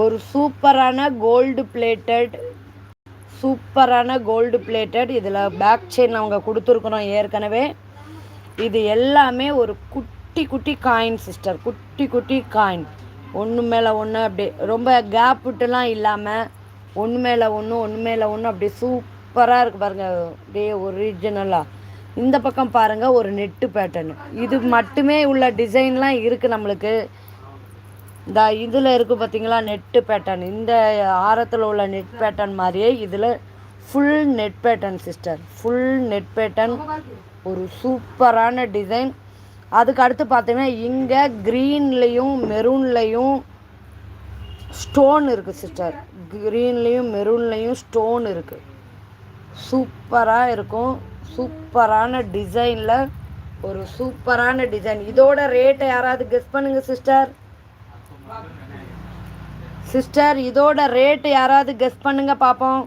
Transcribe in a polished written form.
ஒரு சூப்பரான gold plated இதில் பேக் செயின் அவங்க கொடுத்துருக்குறோம் ஏற்கனவே. இது எல்லாமே ஒரு குட்டி குட்டி காயின் சிஸ்டர், குட்டி குட்டி காயின், ஒன்று மேலே ஒன்று அப்படி ரொம்ப கேப் விட்டுலாம் இல்லாமல் ஒன்று மேலே ஒன்று அப்படி சூப்பராக இருக்குது பாருங்கள், அப்படியே ஒரிஜினலாக. இந்த பக்கம் பாருங்கள் ஒரு நெட்டு பேட்டர்னு, இது மட்டுமே உள்ள டிசைன்லாம் இருக்குது நம்மளுக்கு. இந்த இதில் இருக்குது பார்த்தீங்களா நெட்டு பேட்டர்ன், இந்த ஆரத்தில் உள்ள நெட் பேட்டர்ன் மாதிரியே இதில் full net pattern sister, full net pattern, ஒரு சூப்பரான டிசைன். அதுக்கு அடுத்து பார்த்தீங்கன்னா இங்கே க்ரீன்லேயும் மெரூன்லேயும் ஸ்டோன் இருக்குது சிஸ்டர், க்ரீன்லேயும் மெரூன்லேயும் ஸ்டோன் இருக்குது. சூப்பராக இருக்கும், சூப்பரான டிசைனில் ஒரு சூப்பரான டிசைன். இதோட ரேட்டை யாராவது கெஸ் பண்ணுங்கள் சிஸ்டர். சிஸ்டர் இதோட ரேட்டு யாராவது கெஸ் பண்ணுங்க பார்ப்போம்.